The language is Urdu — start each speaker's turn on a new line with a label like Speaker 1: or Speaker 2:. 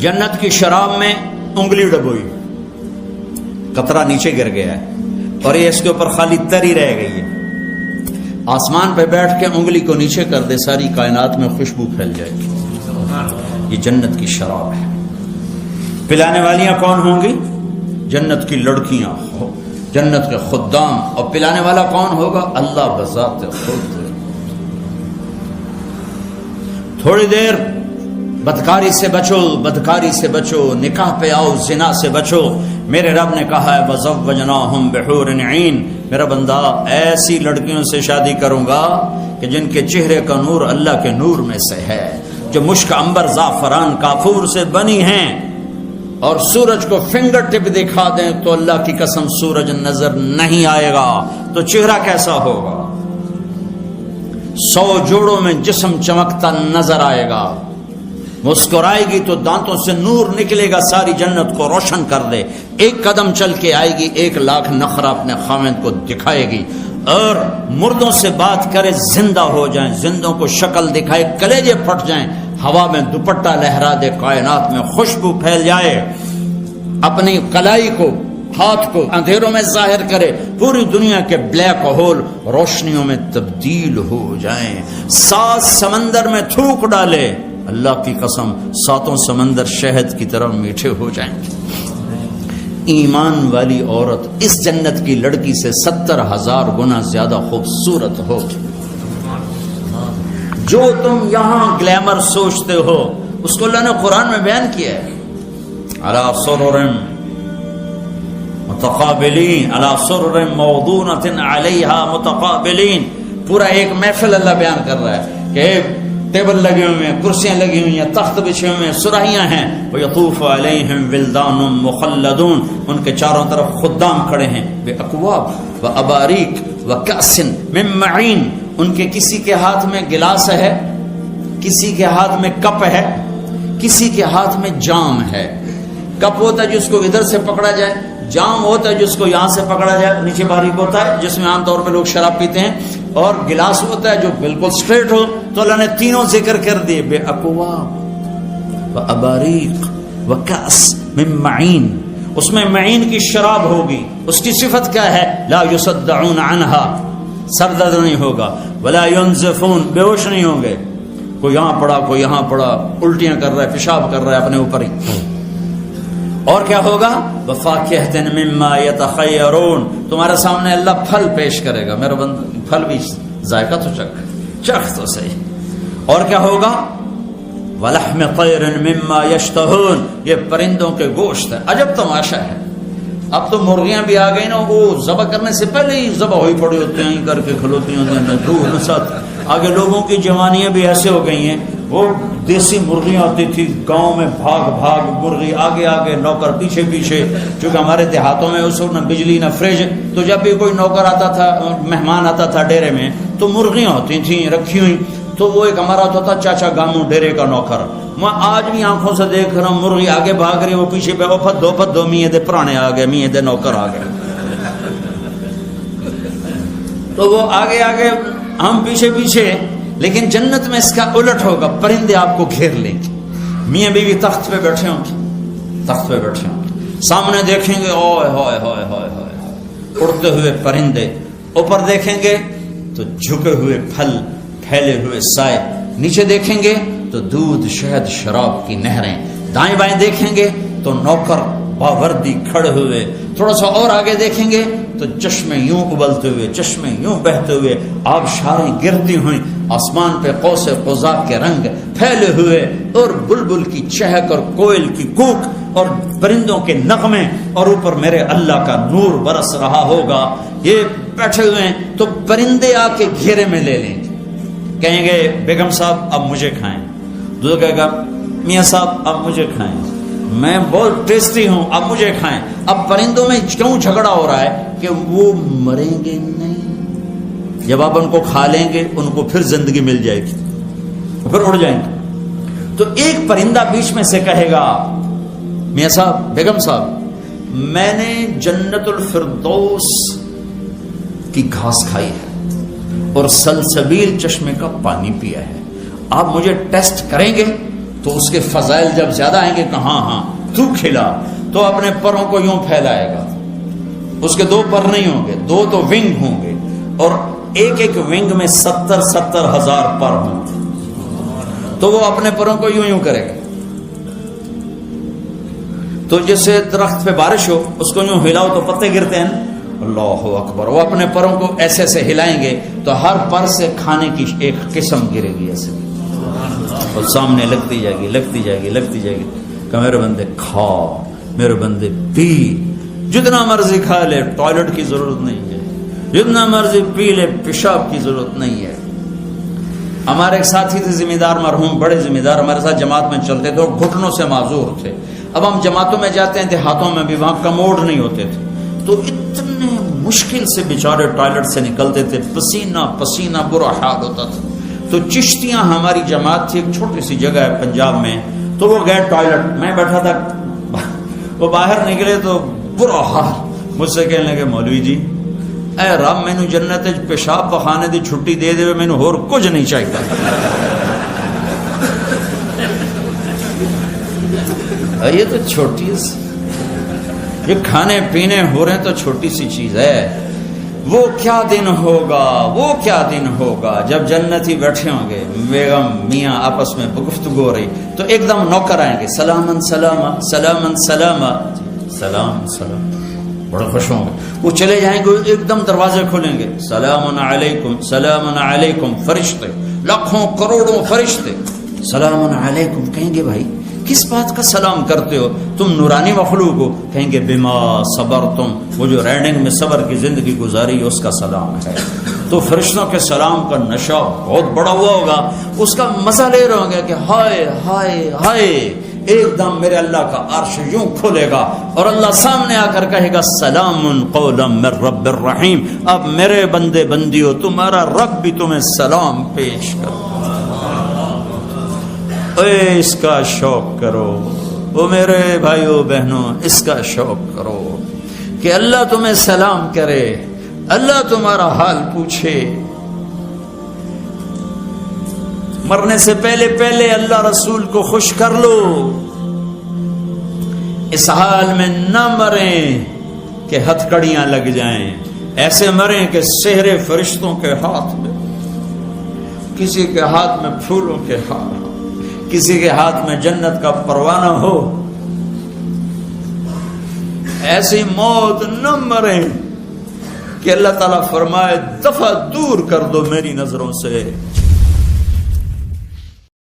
Speaker 1: جنت کی شراب میں انگلی ڈبوئی، قطرہ نیچے گر گیا ہے اور یہ اس کے اوپر خالی تری رہ گئی ہے، آسمان پہ بیٹھ کے انگلی کو نیچے کر دے، ساری کائنات میں خوشبو پھیل جائے گی۔ یہ جنت کی شراب ہے۔ پلانے والیاں کون ہوں گی؟ جنت کی لڑکیاں، جنت کے خدام، اور پلانے والا کون ہوگا؟ اللہ بذات خود۔ تھوڑی دیر بدکاری سے بچو، بدکاری سے بچو، نکاح پہ آؤ، زنا سے بچو۔ میرے رب نے کہا ہے وَزَوَّجْنَاهُمْ بِحُورٍ عِينٍ، میرا بندہ ایسی لڑکیوں سے شادی کروں گا کہ جن کے چہرے کا نور اللہ کے نور میں سے ہے، جو مشک عنبر زعفران کافور سے بنی ہیں، اور سورج کو فنگر ٹپ دکھا دیں تو اللہ کی قسم سورج نظر نہیں آئے گا، تو چہرہ کیسا ہوگا؟ 100 جوڑوں میں جسم چمکتا نظر آئے گا، مسکرائے گی تو دانتوں سے نور نکلے گا، ساری جنت کو روشن کر دے۔ ایک قدم چل کے آئے گی، 1 لاکھ نخرہ اپنے خاوند کو دکھائے گی، اور مردوں سے بات کرے زندہ ہو جائیں، زندوں کو شکل دکھائے کلیجے پھٹ جائیں، ہوا میں دوپٹہ لہرا دے، کائنات میں خوشبو پھیل جائے، اپنی کلائی کو، ہاتھ کو اندھیروں میں ظاہر کرے، پوری دنیا کے بلیک ہول روشنیوں میں تبدیل ہو جائیں، 7 سمندر میں تھوک ڈالے، اللہ کی قسم 7 سمندر شہد کی طرح میٹھے ہو جائیں گے۔ ایمان والی عورت اس جنت کی لڑکی سے 70,000 گنا زیادہ خوبصورت ہو۔ جو تم یہاں گلیمر سوچتے ہو اس کو اللہ نے قرآن میں بیان کیا ہے، علی سرر متقابلین، علی سرر موضونۃ علیہا متقابلین، پورا ایک محفل اللہ بیان کر رہا ہے کہ ٹیبل لگے ہوئے ہیں، کرسیاں لگی ہوئی ہیں، تخت بچھے ہوئے ہیں، سراہیاں ہیں، وَيَطُوفُ عَلَيْهِمْ وِلْدَانٌ مُخَلَّدُونَ، ان کے چاروں طرف خدام کھڑے ہیں، بِأَكْوَابٍ وَأَبَارِيقٍ وَكَأْسٍ مِّن مَّعِينٍ، ان کے کسی کے ہاتھ میں گلاس ہے، کسی کے ہاتھ میں کپ ہے، کسی کے ہاتھ میں جام ہے۔ کپ ہوتا ہے جس کو ادھر سے پکڑا جائے، جام ہوتا ہے جس کو یہاں سے پکڑا جائے، نیچے باریک ہوتا ہے جس میں عام طور پہ لوگ شراب پیتے ہیں، اور گلاس ہوتا ہے جو بالکل سٹریٹ ہو۔ تو اللہ نے تینوں ذکر کر دیے، بے اکواب و اباریق و کأس من معین، اس میں معین کی شراب ہوگی، اس کی صفت کیا ہے؟ لا یصدعون عنہا، سر درد نہیں ہوگا، ولا ینزفون، بے ہوش نہیں ہوں گے، کوئی یہاں پڑا کوئی یہاں پڑا، الٹیاں کر رہا ہے، پیشاب کر رہا ہے اپنے اوپر ہی۔ اور کیا ہوگا؟ وفاکہۃ مما یتخیرون، تمہارے سامنے اللہ پھل پیش کرے گا، میرا بندہ پھل بھی ذائقہ تو چکھ تو صحیح۔ اور کیا ہوگا؟ ولحم طیر مما یشتہون، یہ پرندوں کے گوشت ہے۔ عجب تماشا ہے، اب تو مرغیاں بھی آ گئی نا، وہ ذبح کرنے سے پہلے ہی ذبح ہوئی پڑی ہوتے ہیں، کر کے کھلوتی ہوتی ہیں، روح نسات۔ آگے لوگوں کی جوانیاں بھی ایسے ہو گئی ہیں، وہ دیسی مرغیاں ہوتی تھی گاؤں میں، بھاگ بھاگ مرغی آگے آگے، نوکر پیچھے پیچھے، چونکہ ہمارے دیہاتوں میں اس وقت نہ بجلی نہ فریج، تو جب بھی کوئی نوکر آتا تھا، مہمان آتا تھا ڈیرے میں، تو مرغیاں ہوتی تھیں رکھی ہوئی، تو وہ ایک ہمارا ہوتا تھا چاچا گامو ڈیرے کا نوکر۔ میں آج بھی آنکھوں سے دیکھ رہا ہوں، مرغی آگے بھاگ رہی، وہ پیچھے پہ پھدو میاں دے پرانے آ گئے، میاں دے نوکر آ گئے، تو وہ آگے آگے ہم پیچھے پیچھے۔ لیکن جنت میں اس کا الٹ ہوگا، پرندے آپ کو گھیر لیں گے، میاں بیوی تخت پہ بیٹھے ہوں گے، تخت پہ بیٹھے ہوں گے، سامنے دیکھیں گے اوئے ہوئے ہوئے ہوئے ہوئے اڑتے ہوئے پرندے، اوپر دیکھیں گے تو جھکے ہوئے پھل، پھیلے ہوئے سائے، نیچے دیکھیں گے تو دودھ شہد شراب کی نہریں، دائیں بائیں دیکھیں گے تو نوکر باوردی کھڑے ہوئے، تھوڑا سا اور آگے دیکھیں گے تو چشمے یوں ابلتے ہوئے، چشمے یوں بہتے ہوئے، آبشاریں گرتی ہوئیں، آسمان پہ قوس قزح کے رنگ پھیلے ہوئے، اور بلبل کی چہک اور کوئل کی کوک اور پرندوں کے نغمے، اور اوپر میرے اللہ کا نور برس رہا ہوگا۔ یہ بیٹھے ہوئے ہیں تو پرندے آ کے گھیرے میں لے لیں گے، کہیں گے بیگم صاحب اب مجھے کھائیں، دوسرا کہے گا میاں صاحب اب مجھے کھائیں، میں بہت ٹیسٹی ہوں اب مجھے کھائیں۔ اب پرندوں میں کیوں جھگڑا ہو رہا ہے کہ وہ مریں گے نہیں، جب آپ ان کو کھا لیں گے ان کو پھر زندگی مل جائے گی، پھر اڑ جائیں گے۔ تو ایک پرندہ بیچ میں سے کہے گا میاں صاحب بیگم صاحب میں نے جنت الفردوس کی گھاس کھائی ہے اور سلسبیل چشمے کا پانی پیا ہے، آپ مجھے ٹیسٹ کریں گے؟ تو اس کے فضائل جب زیادہ آئیں گے کہ ہاں ہاں تو کھلا، تو اپنے پروں کو یوں پھیلائے گا. اس کے 2 پر نہیں ہوں گے، 2 تو ونگ ہوں گے، اور ایک ایک ونگ میں 70,000 پر ہوں گے. تو وہ اپنے پروں کو یوں یوں کرے گا. تو جیسے درخت پہ بارش ہو، اس کو یوں ہلاؤ تو پتے گرتے ہیں. اللہ اکبر. وہ اپنے پروں کو ایسے ایسے ہلائیں گے تو ہر پر سے کھانے کی ایک قسم گرے گی ایسے، اور سامنے لگتی جائے گی لگتی جائے گی لگتی جائے گی کہ میرے بندے کھا، میرے بندے پی، جتنا مرضی کھا لے، ٹوائلٹ کی ضرورت نہیں ہے، جتنا مرضی پی لے، پیشاب کی ضرورت نہیں ہے. ہمارے ایک ساتھی تھے ذمہ دار مرحوم، بڑے ذمہ دار، ہمارے ساتھ جماعت میں چلتے تھے اور گھٹنوں سے معذور تھے. اب ہم جماعتوں میں جاتے ہیں دیہاتوں میں بھی، وہاں کموڈ نہیں ہوتے تھے، تو اتنے مشکل سے بیچارے ٹوائلٹ سے نکلتے تھے، پسینہ پسینہ، برا حال ہوتا تھا. تو چشتیاں ہماری جماعت تھی، ایک چھوٹی سی جگہ ہے پنجاب میں، تو وہ گئے ٹوائلٹ، میں بیٹھا تھا، وہ باہر نکلے تو برا حال. مجھ سے کہنے لگے مولوی جی اے رب مینو جنت پیشاب پخانے دی چھٹی دے دے، مینو ہور کچھ نہیں چاہیے. یہ تو چھوٹی یہ کھانے پینے ہو رہے ہیں تو چھوٹی سی چیز ہے. وہ کیا دن ہوگا، وہ کیا دن ہوگا جب جنتی بیٹھے ہوں گے، بیگم میاں آپس میں گفتگو ہو رہی، تو ایک دم نوکر آئیں گے، سلامن سلامہ سلامن سلامہ، سلام سلام، بڑے خوش ہوں گے. وہ چلے جائیں گے، ایک دم دروازے کھولیں گے، سلام علیکم سلام علیکم، فرشتے لاکھوں کروڑوں فرشتے سلام علیکم. کہیں گے بھائی کس بات کا سلام کرتے ہو، تم نورانی مخلوق ہو. کہیں گے بما صبر تم، وہ جو رینڈنگ میں صبر کی زندگی گزاری اس کا سلام ہے. تو فرشتوں کے سلام کا نشہ بہت بڑا ہوا ہوگا، اس کا مزہ لے رہے ہوں گے کہ ہائے ہائے ہائے. ایک دم میرے اللہ کا عرش یوں کھولے گا اور اللہ سامنے آ کر کہے گا سلام قولا من رب الرحیم. اب میرے بندے بندیو، تمہارا رب بھی تمہیں سلام پیش کرو. اے اس کا شوق کرو، وہ میرے بھائیو بہنوں، اس کا شوق کرو کہ اللہ تمہیں سلام کرے، اللہ تمہارا حال پوچھے. مرنے سے پہلے پہلے اللہ رسول کو خوش کر لو. اس حال میں نہ مریں کہ ہتھکڑیاں لگ جائیں، ایسے مریں کہ سحر فرشتوں کے ہاتھ میں، کسی کے ہاتھ میں پھولوں کے ہار، کسی کے ہاتھ میں جنت کا پروانہ ہو. ایسی موت نہ مریں کہ اللہ تعالیٰ فرمائے دفع دور کر دو میری نظروں سے.